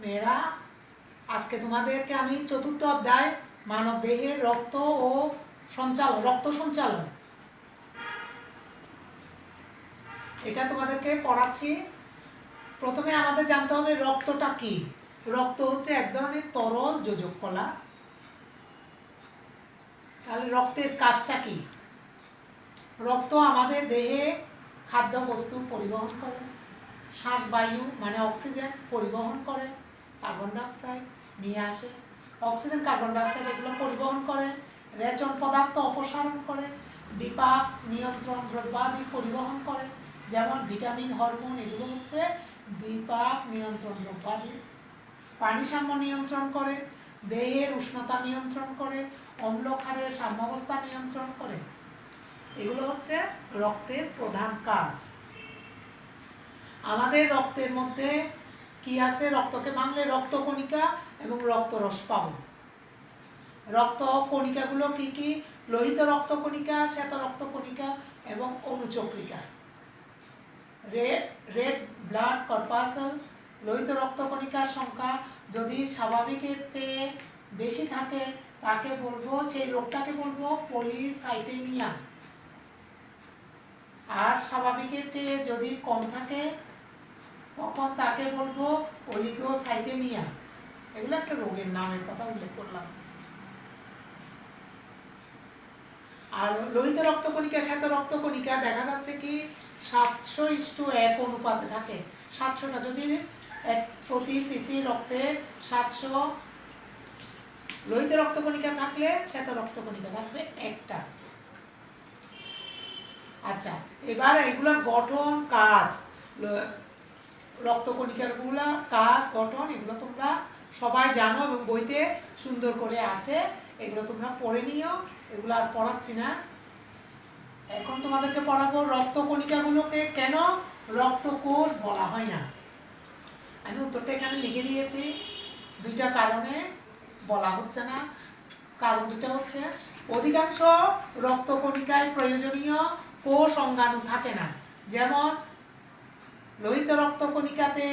মেয়েরা, আজকে তোমাদেরকে আমি চতুর্থ অধ্যায় মানব দেহে রক্ত ও রক্ত সঞ্চালন এটা তোমাদেরকে পড়াচ্ছি। প্রথমে আমাদের জানতে হবে রক্তটা কি। রক্ত হচ্ছে এক ধরনের তরল যোজক কলা। তাহলে রক্তের কাজটা কি? রক্ত আমাদের দেহে খাদ্যবস্তু পরিবহন করে, শ্বাসবায়ু মানে অক্সিজেন পরিবহন করে, কার্বন ডাইঅক্সাইড নিয়ে আসে, অক্সিজেন কার্বন ডাইঅক্সাইড এগুলো পরিবহন করে, রেচন পদার্থ অপসারণ করে, বিপাক নিয়ন্ত্রণ দ্রব্যাদি পরিবহন করে, যেমন ভিটামিন হরমোন এগুলো হচ্ছে বিপাক নিয়ন্ত্রণ দ্রব্যাদি। পানি সাম্য নিয়ন্ত্রণ করে, দেহের উষ্ণতা নিয়ন্ত্রণ করে, অম্ল ক্ষারের সাম্যাবস্থা নিয়ন্ত্রণ করে। এগুলো হচ্ছে রক্তের প্রধান কাজ। আমাদের রক্তের মধ্যে কি আছে? রক্তকে ভাঙলে রক্তকণিকা এবং রক্তরস পাবো। রক্ত কণিকাগুলো কি কি? লোহিত রক্তকণিকা, শ্বেত রক্তকণিকা এবং অনুচক্রিকা। Red blood corpuscle. লোহিত রক্তকণিকার সংখ্যা যদি স্বাভাবিকের চেয়ে বেশি থাকে তাকে বলবো, সেই রোগটাকে বলবো পলিসাইটেমিয়া। আর স্বাভাবিকের চেয়ে যদি কম থাকে তখন তাকে বলবো অলিগোসাইটেমিয়া। এগুলো একটা রোগের নামের কথা উল্লেখ করলাম। আর লোহিত রক্তকণিকা শ্বেত রক্তকণিকা দেখা যাচ্ছে কি 700:1 অনুপাতে থাকে। 700টা যদি প্রতি সিসি রক্তে 700 লোহিত রক্তকণিকা থাকলে শ্বেত রক্তকণিকা থাকবে একটা। আচ্ছা, এবার এগুলোর গঠন কাজ, রক্তকণিকাগুলা কাজ গঠন এগুলো তোমরা সবাই জানো এবং বইতে সুন্দর করে আছে, এগুলো তোমরা পড়ে নিও। এগুলো আর পড়াচ্ছি না। এখন তোমাদেরকে পড়াবো রক্তকণিকাগুলোকে কেন রক্তকোষ বলা হয় না। আমি উত্তরটা এখানে লিখে দিয়েছি। দুইটা কারণে বলা হচ্ছে না। কারণ দুটো হচ্ছে, অধিকাংশ রক্তকণিকায় প্রয়োজনীয় কোষ অঙ্গাণু থাকে না। যেমন লোহিত রক্তকণিকাতে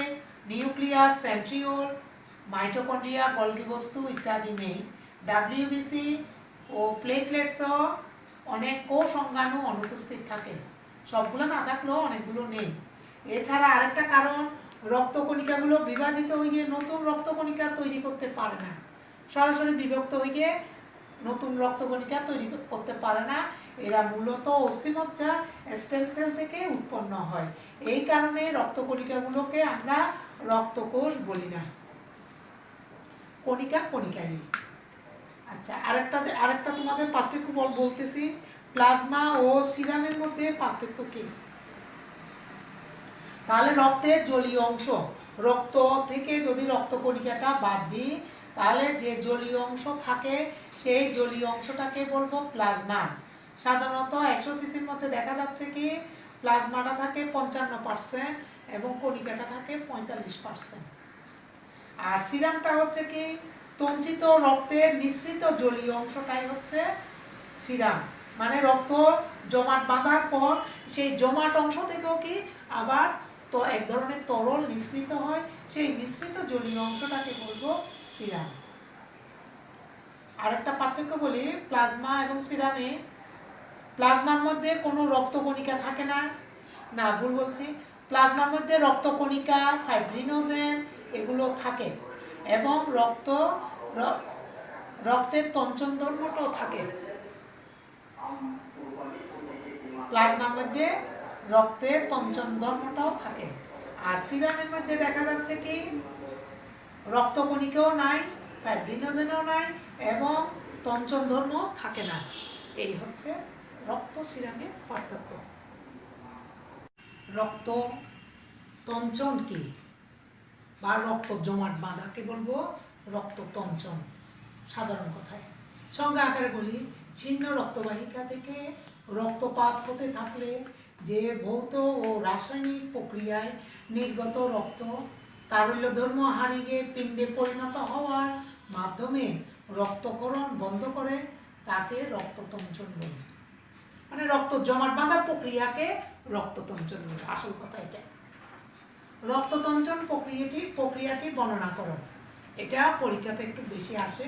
নিউক্লিয়াস, সেন্ট্রিওল, মাইটোকন্ড্রিয়া, গলগি বস্তু ইত্যাদি নেই। ডাব্লিউবিসি ও প্লেটলেটসও অনেক কোষ অঙ্গাণু অনুপস্থিত থাকে। সবগুলো না থাকলেও অনেকগুলো নেই। এছাড়া আরেকটা কারণ, রক্তকণিকাগুলো বিভাজিত হয়ে নতুন রক্তকণিকা তৈরি করতে পারে না। সরাসরি বিভক্ত হয়ে নতুন রক্তকণিকা তৈরি করতে পারে না। এরা মূলত অস্থিমজ্জা স্টেম সেল থেকে উৎপন্ন হয়। এই কারণে রক্তকণিকাগুলোকে আমরা রক্তকোষ বলি না, কণিকা কণিকাই। আচ্ছা, আরেকটা তোমাদের পার্থক্য বলতেছি। প্লাজমা ও সিরামের মধ্যে পার্থক্য কি? তাহলে রক্তের জলীয় অংশ, রক্ত থেকে যদি রক্তকণিকাটা বাদ দিই তাহলে যে জলীয় অংশ থাকে সেই জলীয় অংশটাকে বলবো প্লাজমা। সাধারণত 100 সিসির মধ্যে দেখা যাচ্ছে কি প্লাজমাটা থাকে 55% এবং কণিকাটা থাকে 45%। আর সিরামটা হচ্ছে কি তঞ্চিত রক্তের মিশ্রিত জলীয় অংশটাই হচ্ছে সিরাম। মানে রক্ত জমাট বাঁধার পর সেই জমাট অংশ থেকেও কি আবার তো এক ধরনের তরল নিঃসৃত হয়, সেই নিঃসৃত জলীয় অংশটাকে বলবো সিরাম। আরেকটা পার্থক্য বলি প্লাজমা এবং সিরামে। প্লাজমার মধ্যে কোনো রক্তকণিকা থাকে না, না ভুল বলছি, প্লাজমার মধ্যে রক্তকণিকা, ফাইব্রিনোজেন এগুলো থাকে এবং রক্তের তঞ্চন ধর্মটাও থাকে। প্লাজমার মধ্যে রক্তের তঞ্চন ধর্মটাও থাকে। আর সিরামের মধ্যে দেখা যাচ্ছে কি রক্তকণিকাও নাই, ফাইব্রিনোজেনও নাই এবং তঞ্চন ধর্ম থাকে না। এই হচ্ছে রক্ত সিরামের পার্থক্য। রক্ত তঞ্চন কি বা রক্ত জমাট বাঁধাকে বলবো রক্ত তঞ্চন। সাধারণ কথায় সংজ্ঞা আকারে বলি, ছিন্ন রক্তবাহিকা থেকে রক্তপাত হতে থাকলে যে ভৌত ও রাসায়নিক প্রক্রিয়ায় নির্গত রক্ত তারল্যধর্ম হারিয়ে পিণ্ডে পরিণত হওয়ার মাধ্যমে রক্তক্ষরণ বন্ধ করে তাকে রক্ততঞ্চন বলে। মানে রক্ত জমাট বাঁধার প্রক্রিয়াকে রক্ততঞ্চন বলে। আসল কথা এটা। রক্ততঞ্চন প্রক্রিয়াটি বর্ণনা করো। এটা পরীক্ষাতে একটু বেশি আসে।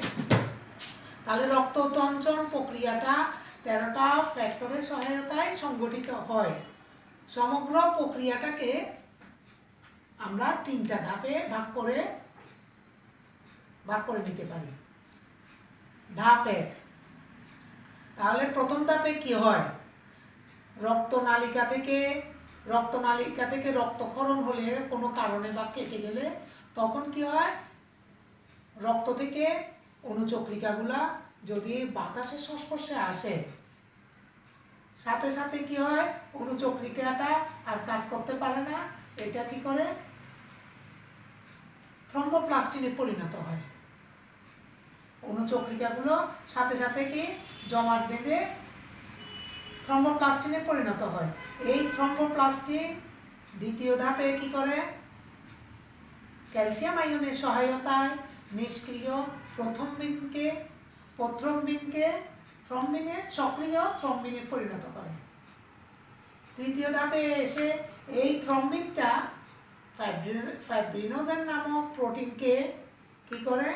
তাহলে রক্ততঞ্চন প্রক্রিয়াটা 13টা ফ্যাক্টরের সহায়তায় সংগঠিত হয়। সমগ্র প্রক্রিয়াটাকে আমরা 3টা ধাপে ভাগ করে নিতে পারি। ধাপ 1, তাহলে প্রথম ধাপে কি হয়? রক্তনালিকা থেকে রক্তক্ষরণ হলে কোনো কারণে বা কেটে গেলে তখন কি হয়? রক্ত থেকে অণুচক্রিকাগুলা যদি বাতাসের সংস্পর্শে আসে, সাথে সাথে কি হয়? অণুচক্রিকাটা আর কাজ করতে পারে না, এটা কি করে? থ্রম্বোপ্লাস্টিনে পরিণত হয়। অণুচক্রিকাগুলো সাথে সাথে কি জমাট বেঁধে থ্রম্বোপ্লাস্টিনে পরিণত হয়। এই থ্রম্বোপ্লাস্টিন দ্বিতীয় ধাপে কি করে? ক্যালসিয়াম আয়নের সহায়তায় নিষ্ক্রিয় থ্রম্বিনে সক্রিয় থ্রম্বিনে পরিণত করে। তৃতীয় ধাপে এসে এই থ্রম্বিনটা ফাইব্রিনোজেন নামক প্রোটিনকে কি করে?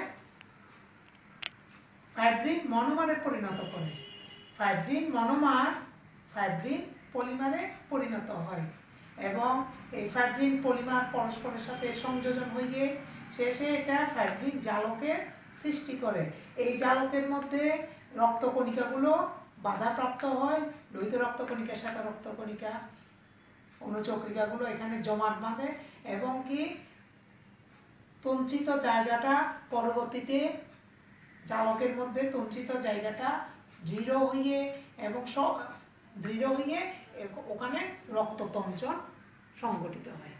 ফাইব্রিন মনোমারে পরিণত করে। ফাইব্রিন পলিমারে পরিণত হয় এবং এই ফাইব্রিন পলিমার পরস্পরের সাথে সংযোজন হয়ে শেষে এটা ফাইব্রিন জালকের সৃষ্টি করে। এই জালকের মধ্যে রক্তকণিকাগুলো বাধাপ্রাপ্ত হয়। লোহিত রক্তকণিকার সাথে রক্তকণিকা অণুচক্রিকাগুলো এখানে জমাট বাঁধে এবং কি তঞ্চিত জায়গাটা পরবর্তীতে জালকের মধ্যে তঞ্চিত জায়গাটা দৃঢ় হয়ে ওখানে রক্ততঞ্চন সংগঠিত হয়,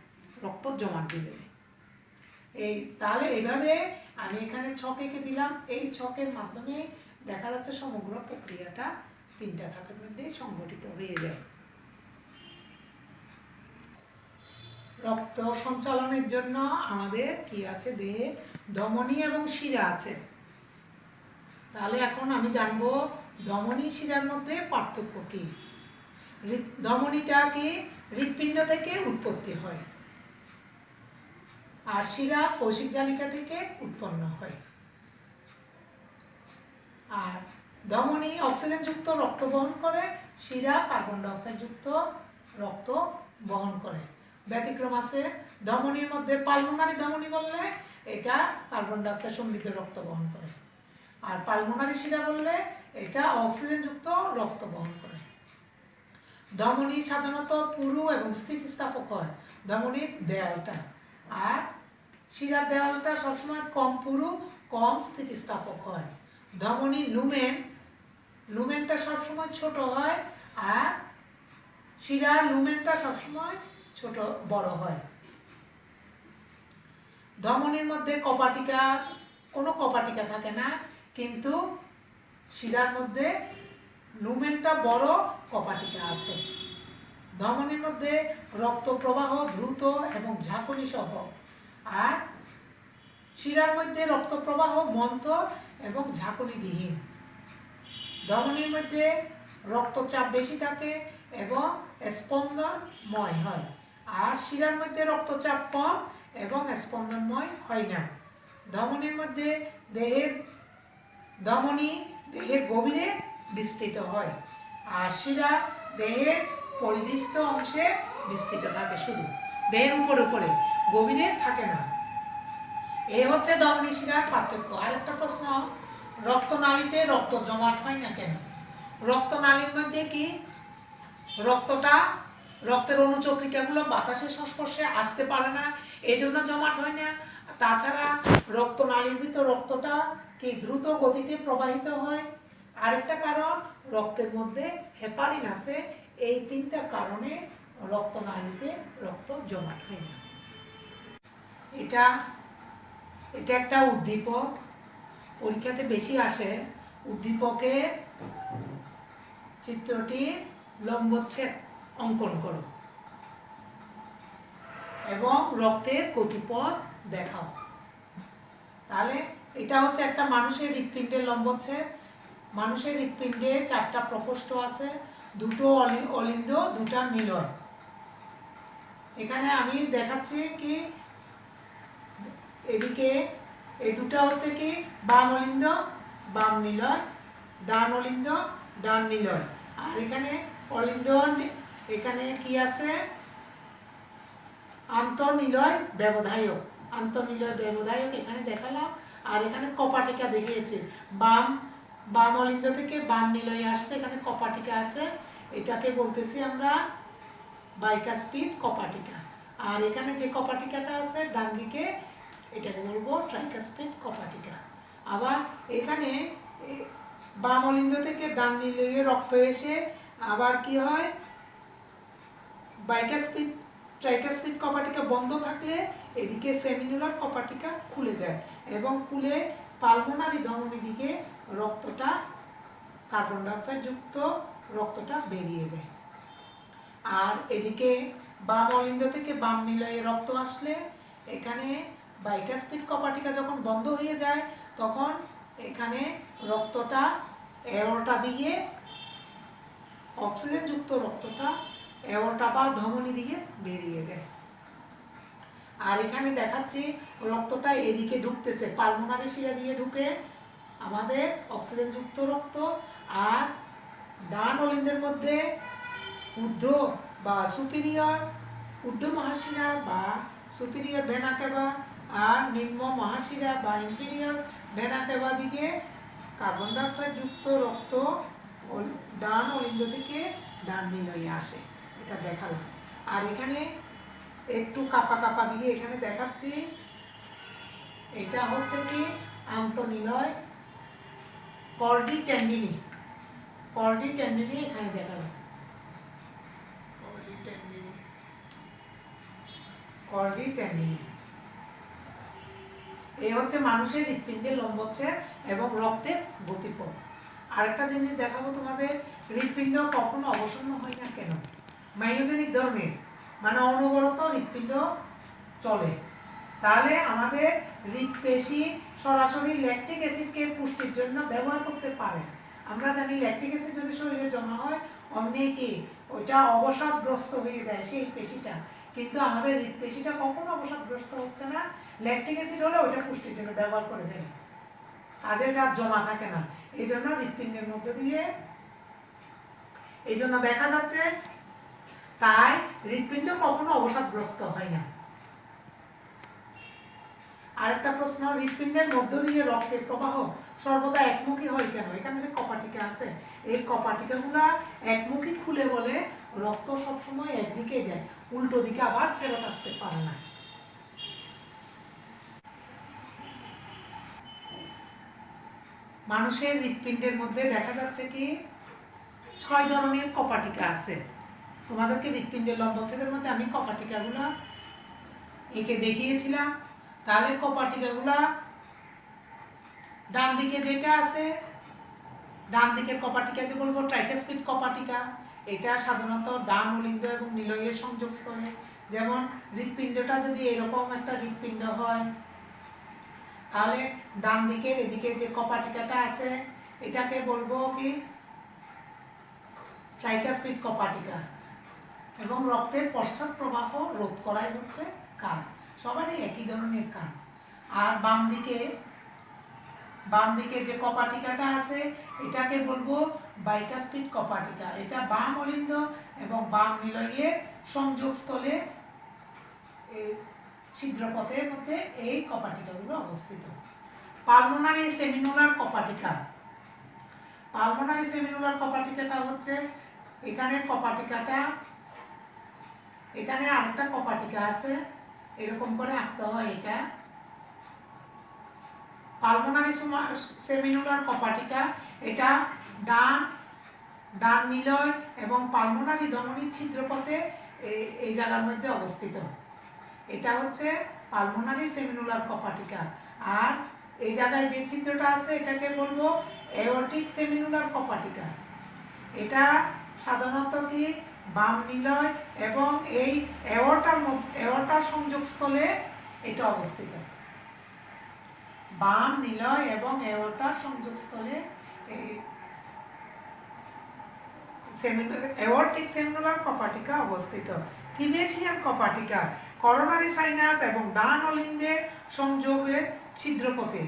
রক্ত জমাট বেঁধে। তাহলে এইভাবে আমি এখানে ছক এঁকে দিলাম। এই ছকের মাধ্যমে দেখা যাচ্ছে সমগ্র প্রক্রিয়াটা 3টা ধাপের মধ্যে সংগঠিত হয়ে যায়। রক্ত সঞ্চালনের জন্য আমাদের কি আছে? দেহে ধমনী এবং শিরা আছে। তাহলে এখন আমি জানবো ধমনী শিরার মধ্যে পার্থক্য কি। ধমনীটা কি হৃৎপিণ্ড থেকে উৎপত্তি হয় আর শিরা কৌশিক জালিকা থেকে উৎপন্ন হয়। আর ধমনী অক্সিজেনযুক্ত রক্ত বহন করে, শিরা কার্বন ডাইঅক্সাইড যুক্ত রক্ত বহন করে। ব্যতিক্রম আছে, ধমনীর মধ্যে পালমোনারি ধমনী বললে এটা কার্বন ডাইঅক্সাইড সমৃদ্ধ রক্ত বহন করে, আর পালমোনারি শিরা বললে এটা অক্সিজেনযুক্ত রক্ত বহন করে। ধমনী সাধারণত পুরু এবং স্থিতিস্থাপক হয়, ধমনীর দেয়ালটা, আর শিরার দেয়ালটা সবসময় কম পুরু কম স্থিতিস্থাপক হয়। ধমনী লুমেনটা সবসময় ছোট হয় আর শিরার লুমেনটা সবসময় বড় হয়। ধমনীর মধ্যে কোনো কপাটিকা থাকে না, কিন্তু শিরার মধ্যে লুমেনটা বড়, কপাটিকা আছে। ধমনীর মধ্যে রক্ত প্রবাহ দ্রুত এবং ঝাঁকুনি সহ, আর শিরার মধ্যে রক্ত প্রবাহ মন্থর এবং ঝাঁকুনিবিহীন। ধমনীর মধ্যে রক্তচাপ বেশি থাকে এবং স্পন্দনময় হয়, আর শিরার মধ্যে রক্তচাপ কম এবং স্পন্দনময় হয় না। ধমনী দেহের গভীরে বিস্তৃত হয়, আর শিরা দেহের পরিধিস্থ অংশে বিস্তৃত থাকে, শুধু দেহের উপরে গভীরে থাকে না। এই হচ্ছে ধমনী শিরার পার্থক্য। আরেকটা প্রশ্ন, রক্তনালীতে রক্ত জমাট হয় না কেন? রক্তনালীর মধ্যে কি রক্তের অণুচক্রিকাগুলো বাতাসের সংস্পর্শে আসতে পারে না, এই জন্য জমাট হয় না। তাছাড়া রক্তনালীর ভিতর রক্তটা কি দ্রুত গতিতে প্রবাহিত হয়। আরেকটা কারণ, রক্তের মধ্যে হেপারিন আছে। এই 3টা কারণে রক্তনালীতে রক্ত জমাট হয় না। এটা একটা উদ্দীপক, পরীক্ষাতে বেশি আসে। উদ্দীপকের চিত্রটি লম্বচ্ছেদ অঙ্কন করো এবং রক্তের গতিপথ দেখাও। তাহলে এটা হচ্ছে একটা মানুষের হৃৎপিণ্ডের লম্বচ্ছেদ। মানুষের হৃৎপিণ্ডে 4টা প্রকোষ্ঠ আছে, 2টো অলিন্দ 2টা নিলয়। এখানে আমি দেখাচ্ছি কি এদিকে এই দুটো হচ্ছে কি বাম অলিন্দ বাম নিলয়, ডান অলিন্দ ডান নিলয়। আর এখানে অলিন্দ এখানে কি আছে আন্তঃনিলয় ব্যবধায়ক, আন্তঃনিলয় ব্যবধায়ক এখানে দেখালাম। আর এখানে কপাটিকা দেখিয়েছে, বাম বাম অলিন্দ থেকে বাম নিলয়ে আসছে, এখানে কপাটিকা আছে, এটাকে বলতেছি আমরা বাইকাস্পিড কপাটিকা। আর এখানে যে কপাটিকাটা আছে ডান দিকে এটাকে বলবো ট্রাইকাস্পিড কপাটিকা। আবার এখানে বাম অলিন্দ থেকে ডান নিলয়ে রক্ত এসে আবার কি হয় বাইকাস্পিড ট্রাইকাস্পিড কপাটিকা বন্ধ থাকলে এদিকে সেমিনুলার কপাটিকা খুলে যায় এবং খুলে পালমোনারি ধমনী দিকে রক্তটা কার্বন ডাইঅক্সাইড যুক্ত রক্তটা বেরিয়ে যায়। আর এদিকে বাম অলিন্দ থেকে বাম নিলয়ে রক্ত আসলে এখানে বাইকাস্পিড কপাটিকা যখন বন্ধ হয়ে যায় তখন এখানে রক্তটা এরোটা দিয়ে অক্সিজেন যুক্ত রক্তটা এরোটা বা ধমনী দিয়ে বেরিয়ে যায়। আর এখানে দেখাচ্ছি রক্তটা এদিকে ঢুকতেছে, পালমোনারি শিরা দিয়ে ঢুকে আমাদের অক্সিজেন যুক্ত রক্ত। আর ডান অলিন্দের মধ্যে ঊর্ধ্ব বা সুপিরিয়র ঊর্ধ্ব মহাশিরা বা সুপিরিয়র ভেনা ক্যাভা আর নিম্ন মহাশিরা বা ইনফিরিয়র ভেনা ক্যাভা দিকে কার্বন ডাইঅক্সাইড যুক্ত রক্ত ডান অলিন্দ থেকে ডান নিলয়ে আসে, এটা দেখালাম। আর এখানে একটু কাপা কাপা দিয়ে এখানে দেখাচ্ছি, এটা হচ্ছে কি আন্তঃনিলয় কর্ডি টেন্ডিনি, কর্ডি টেন্ডিনি এখানে দেখালাম, কর্ডি টেন্ডিনি। এই হচ্ছে মানুষের হৃৎপিণ্ডের লম্বচ্ছেদ এবং রক্তের গতিপথ। আরেকটা জিনিস দেখাবো তোমাদের, হৃৎপিণ্ড কখনো অবসন্ন হয় না কেন? মায়োজেনিক ধর্মের, মানে অনবরত হৃৎপিণ্ড চলে। তাহলে আমাদের হৃৎপেশি সরাসরি ল্যাকটিক অ্যাসিডকে পুষ্টির জন্য ব্যবহার করতে পারে। আমরা জানি ল্যাকটিক অ্যাসিড যদি শরীরে জমা হয় অমনি কি ওইটা অবসাদগ্রস্ত হয়ে যায় সেই পেশিটা, কিন্তু আমাদের হৃৎপেশিটা কখনো অবসাদগ্রস্ত হচ্ছে না। ল্যাকটিক অ্যাসিড হলে ওইটা পুষ্টির জন্য ব্যবহার করে ফেলে, কাজে এটা জমা থাকে না। এই জন্য হৃৎপিণ্ডের মধ্যে দিয়ে এই জন্য দেখা যাচ্ছে, তাই হৃৎপিণ্ড কখনো অবসাদগ্রস্ত হয় না। আরেকটা প্রশ্ন, হৃৎপিণ্ডের মধ্য দিয়ে রক্তের প্রবাহ সর্বদা একমুখী হয় কেন? এখানে যে কপাটিকা আছে এই কপাটিকাগুলা একমুখী খুলে বলে রক্ত সবসময় একদিকে যায়, উল্টো দিকে আবার ফেরত আসতে পারে না। মানুষের হৃৎপিণ্ডের মধ্যে দেখা যাচ্ছে কি 6 ধরনের কপাটিকা আছে। তোমাদেরকে হৃৎপিণ্ডের লম্বচ্ছেদের মধ্যে আমি কপাটিকাগুলা একে দেখিয়েছিলাম। তাহলে কপাটিকাগুলা ডান দিকে যেটা আছে, ডান দিকের কপাটিকাকে বলবো ট্রাইকাস্পিড কপাটিকা। এটা সাধারণত ডান অলিন্দ এবং নিলয়ের সংযোগস্থলে। যেমন হৃৎপিণ্ডটা যদি এরকম একটা হৃৎপিণ্ড হয় তাহলে ডান দিকের এদিকে যে কপাটিকাটা আছে এটাকে বলবো কি ট্রাইকাস্পিড কপাটিকা, এবং রক্তের পশ্চাৎ প্রবাহ রোধ করাই হচ্ছে কাজ, সবারই একই ধরনের কাজ। আর বাম দিকে যে কপাটিকাটা আছে এটাকে বলবো বাইকাস্পিড কপাটিকা। এটা বাম অলিন্দ এবং বাম নিলয়ের সংযোগস্থলে ছিদ্রপথের মধ্যে এই কপাটিকাগুলো অবস্থিত। পালমোনারি সেমিনুলার কপাটিকা, পালমোনারি সেমিনুলার কপাটিকাটা হচ্ছে এখানে কপাটিকাটা, এখানে আরেকটা কপাটিকা আছে এরকম করে আঁকতে হয়। এটা পালমোনারি সেমিনুলার কপাটিকা, এটা ডান নিলয় এবং পালমোনারি ধমনীর ছিদ্রপথে এই জায়গার মধ্যে অবস্থিত। এটা হচ্ছে পালমোনারি সেমিনুলার কপাটিকা। আর এই জায়গায় যে চিত্রটা আছে এটাকে বলবো এওর্টিক সেমিনুলার কপাটিকা। এটা সাধারণত কি বাম নিলয় এবং এই এওর্টার সংযোগস্থলে এটা অবস্থিত। বাম নিলয় এবং এওর্টার সংযোগস্থলে এওর্টিক সেমিনুলার কপাটিকা অবস্থিত। থিবেশিয়ান কপাটিকা করোনারি সাইনাস এবং ডান অলিন্দের সংযোগের ছিদ্রপথে।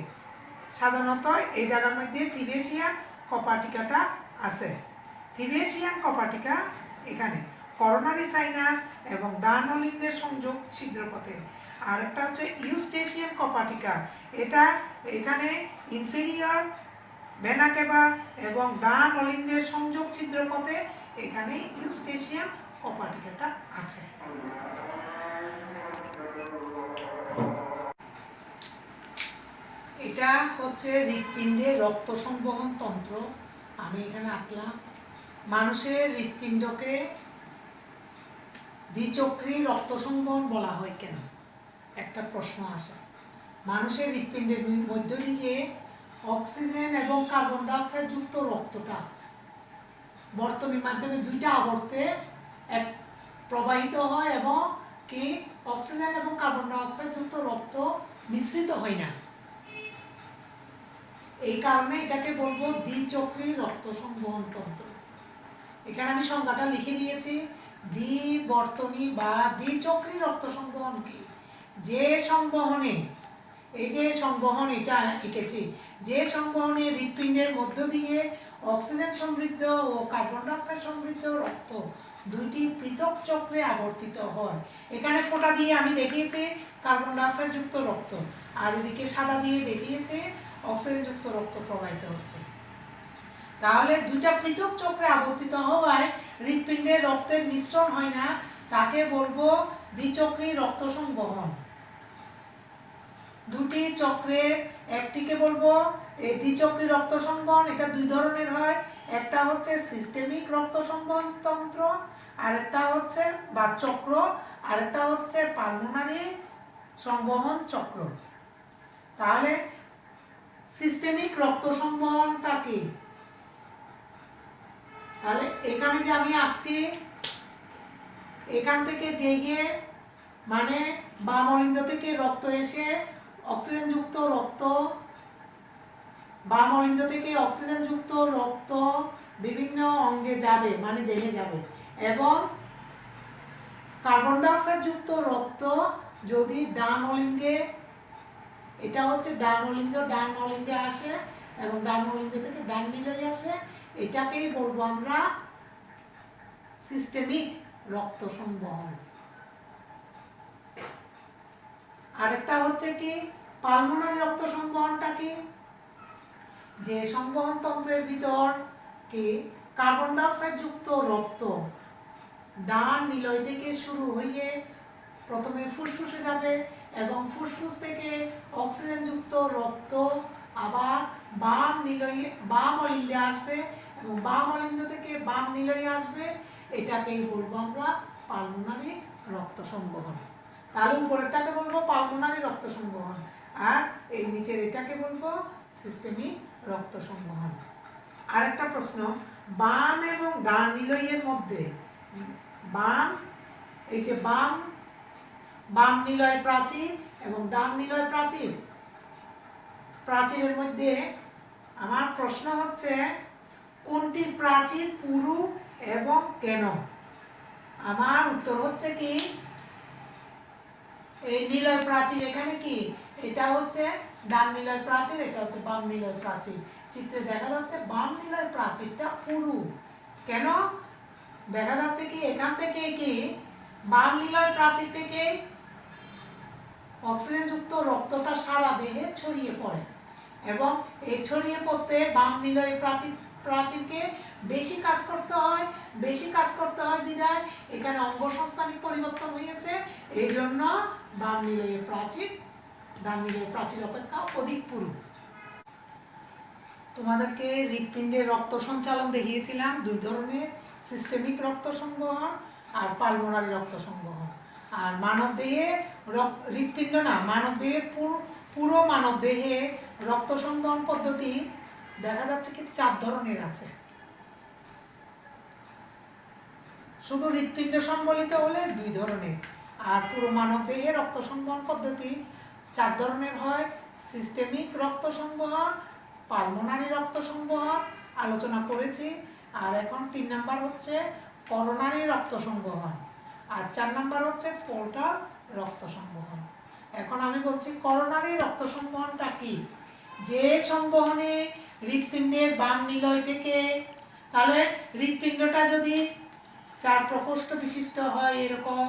সাধারণত এই জায়গার মধ্যে থিবেশিয়ান কপাটিকাটা আছে। থিবেশিয়ান কপাটিকা এখানে করোনারি সাইনাস এবং ডান অলিন্দের সংযোগ ছিদ্রপথে। আর একটা হচ্ছে ইউস্টেশিয়ান কপাটিকা, এটা এখানে ইনফেরিয়র ভেনা কেভা এবং ডান অলিন্দের সংযোগ ছিদ্রপথে এখানে ইউস্টেশিয়ান কপাটিকাটা আছে। এটা হচ্ছে হৃৎপিণ্ডের রক্ত সংবহন তন্ত্র। আমি এখানে আঁকলাম। মানুষের হৃৎপিণ্ডকে দ্বিচক্রী রক্ত সংবহন বলা হয় কেন? একটা প্রশ্ন আসে। মানুষের হৃৎপিণ্ডের মধ্য দিয়ে অক্সিজেন এবং কার্বন ডাইঅক্সাইড যুক্ত রক্তটা বর্তনীর মাধ্যমে দুইটা আবর্তে এক প্রবাহিত হয় এবং কি অক্সিজেন এবং কার্বন ডাইঅক্সাইড যুক্ত রক্ত মিশ্রিত হয় না। এই কারণে এটাকে বলবো দ্বিচক্রী রক্ত সংবহন তন্ত্র। এখানে আমি সংজ্ঞাটা লিখে দিয়েছি। দ্বিবর্তনী বা দ্বিচক্রী রক্ত সংবহন কি? যে সংবহনে, এই যে সংবহন এটা এঁকেছি, যে সংবহনে হৃৎপিণ্ডের মধ্য দিয়ে অক্সিজেন সমৃদ্ধ ও কার্বন ডাইঅক্সাইড সমৃদ্ধ রক্ত দুইটি পৃথক চক্রে আবর্তিত হয়। এখানে ফোঁটা দিয়ে আমি দেখিয়েছি কার্বন ডাইঅক্সাইড যুক্ত রক্ত, আর এদিকে সাদা দিয়ে দেখিয়েছে অক্সিজেন যুক্ত রক্ত প্রবাহিত হচ্ছে। তাহলে দুইটা পৃথক চক্রে আবর্তিত হওয়ায় হৃৎপিণ্ডের রক্তের মিশ্রণ হয় না, তাকে বলবো দ্বিচক্রী রক্ত সংবহন। দুটি চক্রে একটিকে বলবো এই দ্বিচক্রী রক্ত সংবহন। এটা দুই ধরনের হয়, একটা হচ্ছে সিস্টেমিক রক্ত সংবহন তন্ত্র, আরেকটা হচ্ছে বা চক্র, আরেকটা হচ্ছে পালমোনারি সংবহন চক্র। তাহলে সিস্টেমিক রক্ত সংবহনটা কি? তাহলে এখানে যে আমি আঁকছি, এখান থেকে জেগে মানে বাম অলিন্দ থেকে রক্ত এসে অক্সিজেন যুক্ত রক্ত, বাম অলিন্দ থেকে অক্সিজেন যুক্ত রক্ত বিভিন্ন অঙ্গে যাবে, মানে দেহে যাবে, এবং কার্বন ডাইঅক্সাইড যুক্ত রক্ত যদি ডান অলিন্দে, এটা হচ্ছে ডান অলিন্দে আসে এবং ডান অলিন্দ থেকে ডান নিলয়ে আসে, এটাকেই বলবো আমরা সিস্টেমিক রক্ত সংবহন। আরেকটা হচ্ছে কি পালমোনারি রক্ত সংবহনটা কি? যে সংবহন তন্ত্রের ভিতর কি কার্বন ডাইঅক্সাইড যুক্ত রক্ত ডান নিলয় থেকে শুরু হয়ে প্রথমে ফুসফুসে যাবে এবং ফুসফুস থেকে অক্সিজেন যুক্ত রক্ত আবার বাম নিলয়ে, বাম অলিন্দে আসবে এবং বাম অলিন্দ থেকে বাম নিলয়ে আসবে, এটাকেই বলবো আমরা পালমোনারি রক্ত সংবহন। তাহলে উপরেরটাকে বলবো পালমোনারি রক্ত সংবহন, আর এই নিচের এটাকে বলবো সিস্টেমিক রক্ত সংবহন। আরেকটা প্রশ্ন, বাম এবং ডান নিলয়ের মধ্যে, বাম, এই যে বাম নিলয় প্রাচীর এবং ডান নিলয় প্রাচীর, প্রাচীরের মধ্যে আমার প্রশ্ন হচ্ছে কোনটি প্রাচীর পুরু এবং কেন? আমার উত্তর হচ্ছে কি এই নিলয় প্রাচীর। এখানে কি এটা হচ্ছে ডান নিলয় প্রাচীর, এটা হচ্ছে বাম নিলয় প্রাচীর। চিত্রে দেখা যাচ্ছে বাম নিলয় প্রাচীরটা পুরু। কেন দেখা যাচ্ছে কি এখান থেকে কি বাম নিলয় প্রাচীর থেকে অক্সিজেন যুক্ত রক্তটা সারা দেহে ছড়িয়ে পড়ে এবং এই ছড়িয়ে পড়তে বাম নিলয় প্রাচীরকে বেশি কাজ করতে হয় বিধায় এখানে অঙ্গসংস্থানিক পরিবর্তন হয়েছে। এই জন্য বাম নিলয়ের প্রাচীর ডান নিলয়ের প্রাচীর অপেক্ষা অধিক পুরু। তোমাদেরকে হৃৎপিণ্ডের রক্ত সঞ্চালন দেখিয়েছিলাম দুই ধরনের, সিস্টেমিক রক্ত সংবহন আর পালমোনারি রক্ত সংবহন। আর মানব দেহে হৃৎপিণ্ড না, মানব দেহে পুরো মানব দেহে রক্ত সংবহন পদ্ধতি দেখা যাচ্ছে কি 4 ধরনের আছে। শুধু হৃৎপিণ্ড সম্বলিত হলে 2 ধরনের, আর পুরো মানব দেহে রক্ত সংবহন পদ্ধতি 4 ধরনের হয়। সিস্টেমিক রক্ত সংবহন, পালমোনারি রক্ত সংবহন আলোচনা করেছি, আর এখন 3 নাম্বার হচ্ছে করোনারি রক্ত সংবহন। আর 4 নাম্বার হচ্ছে পোর্টাল রক্ত সংবহন। এখন আমি বলছি করোনারি রক্ত সংবহনটা কি। যে সংবহনে হৃৎপিণ্ডের বাম নিলয় থেকে, তাহলে হৃৎপিণ্ডটা যদি 4 প্রকোষ্ঠ বিশিষ্ট হয় এরকম,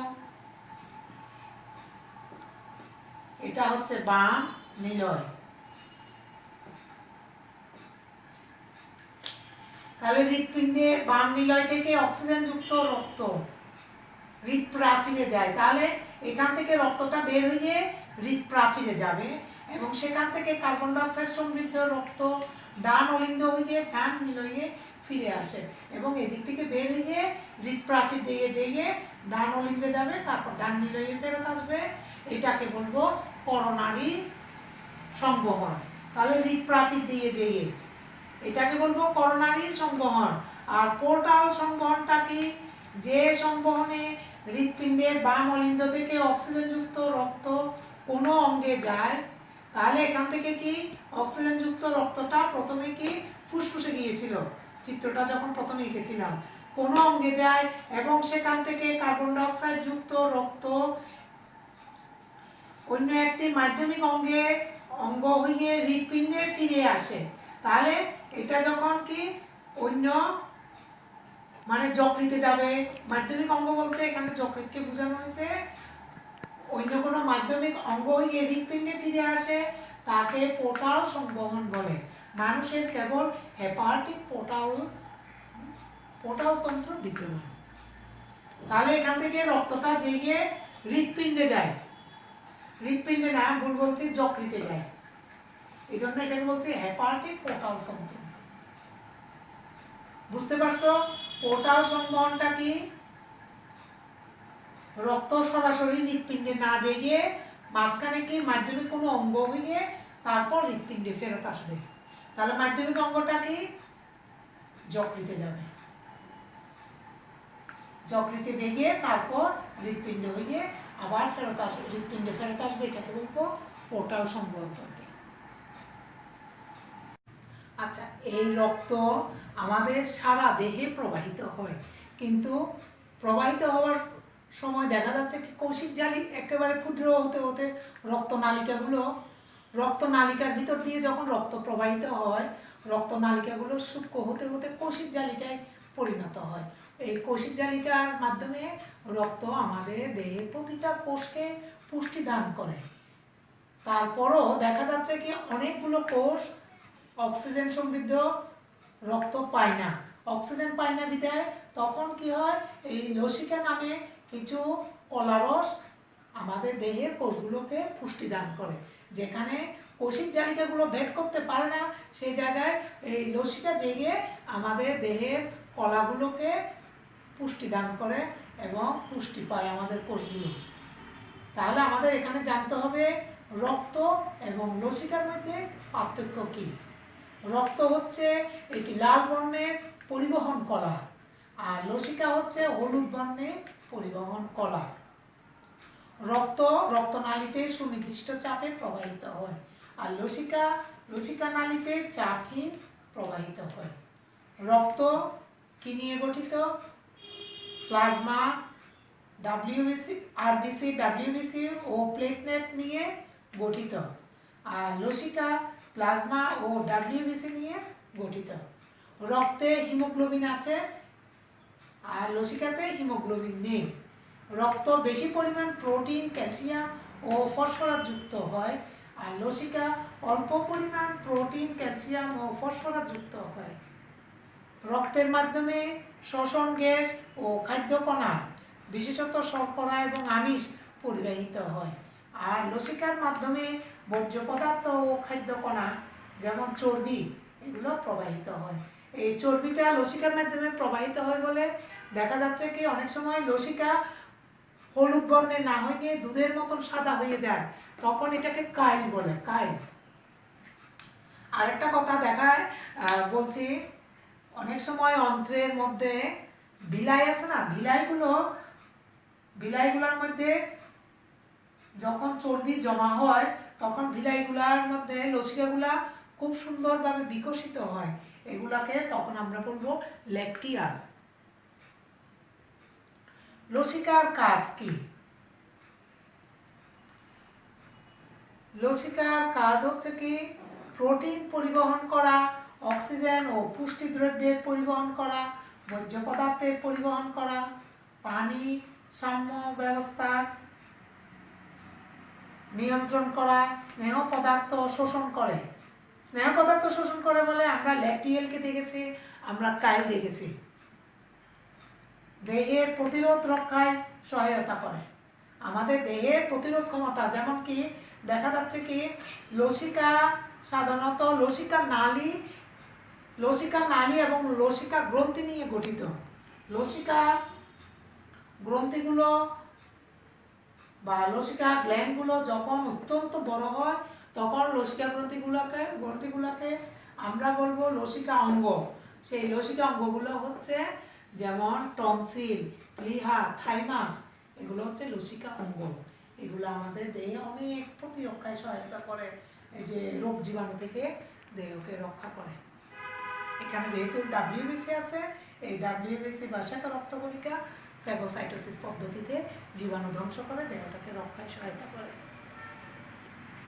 এটা হচ্ছে বাম নিলয়, তাহলে হৃৎপিণ্ডে বাম নিলয় থেকে অক্সিজেন যুক্ত রক্ত হৃৎপ্রাচীরে যায়, তাহলে এখান থেকে রক্তটা বের হয়ে হৃৎপ্রাচীরে যাবে এবং সেখান থেকে কার্বন ডাইঅক্সাইড সমৃদ্ধ রক্ত ডান অলিন্দ হয়ে ডান নিলয়ে ফিরে আসে এবং এদিক থেকে বের হয়ে হৃৎপ্রাচীর দিয়ে যেয়ে ডান অলিন্দে যাবে, তারপর ডান নিলয়ে ফেরত আসবে। এটাকে বলবো করোনারি সংবহন। তাহলে হৃৎপ্রাচীর দিয়ে যেয়ে এটাকে বলবো করোনারি সংবহন। আর পোর্টাল সংবহনটা কি, যে সংবহনে হৃৎপিণ্ডের বাম অলিন্দ থেকে অক্সিজেন যুক্ত রক্ত কোনো অঙ্গে যায়, তাহলে এখান থেকে কি অক্সিজেন যুক্ত রক্তটা প্রথমে কি ফুসফুসে গিয়েছিল, চিত্রটা যখন প্রথমে এঁকেছিলাম, কোনো অঙ্গে যায় এবং সেখান থেকে কার্বন ডাইঅক্সাইড যুক্ত রক্ত অন্য একটি মাধ্যমিক অঙ্গ হয়ে হৃৎপিণ্ডে ফিরে আসে। তাহলে এটা যখন কি অন্য মানে যকৃতে যাবে, মাধ্যমিক অঙ্গ বলতে এখানে যকৃতকে বোঝানো হয়েছে, অন্য কোনো মাধ্যমিক অঙ্গ হয়ে হৃৎপিণ্ডে ফিরে আসে, তাকে পোর্টাল সংবহন বলে। মানুষের কেবল হেপাটিক পোর্টাল তন্ত্র বিদ্যমান। তাহলে এখান থেকে রক্তটা যেয়ে হৃৎপিণ্ডে যায়, হৃৎপিণ্ডে না, ভুল বলছি, যকৃতে যায়, এই জন্য এটাকে বলছি হেপাটিক পোর্টাল তন্ত্র। বুঝতে পারছো পোর্টাল সংবহনটা কি? রক্ত সরাসরি হৃৎপিণ্ডে না যেয়ে মাঝখানে কি মাধ্যমিক কোনো অঙ্গ হয়ে তারপর হৃৎপিণ্ডে ফেরত আসবে। তাহলে মাধ্যমিক অঙ্গটা কি যকৃতে যাবে, যকৃতে যেয়ে তারপর হৃৎপিণ্ড হয়ে আবার ফেরত আসবে, হৃৎপিণ্ডে ফেরত আসবে, এটাকে বলবো পোর্টাল সংবহন তন্ত্র। আচ্ছা, এই রক্ত আমাদের সারা দেহে প্রবাহিত হয়, কিন্তু প্রবাহিত হওয়ার সময় দেখা যাচ্ছে কি কৌশিক জালি একেবারে ক্ষুদ্র হতে হতে রক্তনালিকার ভিতর দিয়ে যখন রক্ত প্রবাহিত হয়, রক্তনালিকাগুলো সূক্ষ্ম হতে হতে কৌশিক জালিকায় পরিণত হয়। এই কৌশিক জালিকার মাধ্যমে রক্ত আমাদের দেহের প্রতিটা কোষকে পুষ্টি দান করে। তারপরও দেখা যাচ্ছে কি অনেকগুলো কোষ অক্সিজেন সমৃদ্ধ রক্ত পায় না, অক্সিজেন পায় না বিধায় তখন কি হয়, এই লসিকা নামে কিছু কলারস আমাদের দেহের কোষগুলোকে পুষ্টি দান করে। যেখানে কোষিক জালিকাগুলো ভেদ করতে পারে না, সেই জায়গায় এই লসিকা জেগে আমাদের দেহের কলাগুলোকে পুষ্টি দান করে এবং পুষ্টি পায় আমাদের কোষগুলো। তাহলে আমাদের এখানে জানতে হবে রক্ত এবং লসিকার মধ্যে পার্থক্য কি। রক্ত হচ্ছে এটি লাল বর্ণের পরিবহন কলা, আর লসিকা হচ্ছে হলুদ বর্ণের পরিবহন কলা। রক্তনালীতে সুনির্দিষ্ট চাপে প্রবাহিত হয়, আর লসিকা নালীতে চাপহীন প্রবাহিত হয়। রক্ত কি নিয়ে গঠিত? প্লাজমা, আরবিসি, ডাব্লিউবিসি ও প্লেটলেট নিয়ে গঠিত, আর লসিকা প্লাজমা ও ডাব্লিউবিসি নিয়ে গঠিত। রক্তে হিমোগ্লোবিন আছে আর লসিকাতে হিমোগ্লোবিন নেই। রক্ত বেশি পরিমাণ প্রোটিন, ক্যালসিয়াম ও ফসফরাস যুক্ত হয়, আর লসিকা অল্প পরিমাণ প্রোটিন, ক্যালসিয়াম ও ফসফরাস যুক্ত হয়। রক্তের মাধ্যমে শ্বসন গ্যাস ও খাদ্যকণা, বিশেষত শর্করা এবং আমিষ পরিবাহিত হয়, আর লসিকার মাধ্যমে বর্জ্য পদার্থ ও খাদ্যকণা যেমন চর্বি এগুলো প্রবাহিত হয়। এই চর্বিটা লসিকার মাধ্যমে প্রবাহিত হয় বলে দেখা যাচ্ছে কি অনেক সময় লসিকা হলুদ বর্ণের না হয়ে দুধের মতন সাদা হয়ে যায়, তখন এটাকে কাইল বলে, কাইল। আরেকটা কথা দেখায় বলছি, অনেক সময় অন্ত্রের মধ্যে বিলাই আছে না, বিলাইগুলোর মধ্যে যখন চর্বি জমা হয় তখন বিলাইগুলার মধ্যে লসিকাগুলা খুব সুন্দরভাবে বিকশিত হয়, এগুলাকে তখন আমরা বলবো ল্যাকটিয়াল। লসিকার কাজ কি? লসিকার কাজ হচ্ছে কি প্রোটিন পরিবহন করা, অক্সিজেন ও পুষ্টি দ্রব্যের পরিবহন করা, বর্জ্য পদার্থের পরিবহন করা, পানি সাম্য ব্যবস্থা নিয়ন্ত্রণ করা, স্নেহ পদার্থ শোষণ করে। স্নেহ পদার্থ শোষণ করে বলে আমরা ল্যাকটিয়েলকে দেখেছি, আমরা কাইল দেখেছি। দেহের প্রতিরোধ রক্ষায় সহায়তা করে। আমাদের দেহের প্রতিরোধ ক্ষমতা, যেমন কি দেখা যাচ্ছে কি লসিকা সাধারণত লসিকা নালী এবং লসিকা গ্রন্থি নিয়ে গঠিত। লসিকা গ্রন্থিগুলো বা লসিকা গ্ল্যান্ডগুলো যখন অত্যন্ত বড় হয় তখন লসিকা গ্রন্থিগুলোকে আমরা বলবো লসিকা অঙ্গ। সেই লসিকা অঙ্গগুলো হচ্ছে যেমন টনসিল, প্লিহা, থাইমাস, এগুলো হচ্ছে লসিকা অঙ্গ। এগুলো আমাদের দেহে অনেক প্রতিরক্ষায় সহায়তা করে, এই যে রোগ জীবাণু থেকে দেহকে রক্ষা করে। এখানে যেহেতু ডাব্লিউবিসি আছে, এই ডাব্লিউবিসি বা শ্বেত রক্ত কণিকা ফ্যাগোসাইটোসিস পদ্ধতিতে জীবাণু ধ্বংস করে দেহটাকে রক্ষায় সহায়তা করে।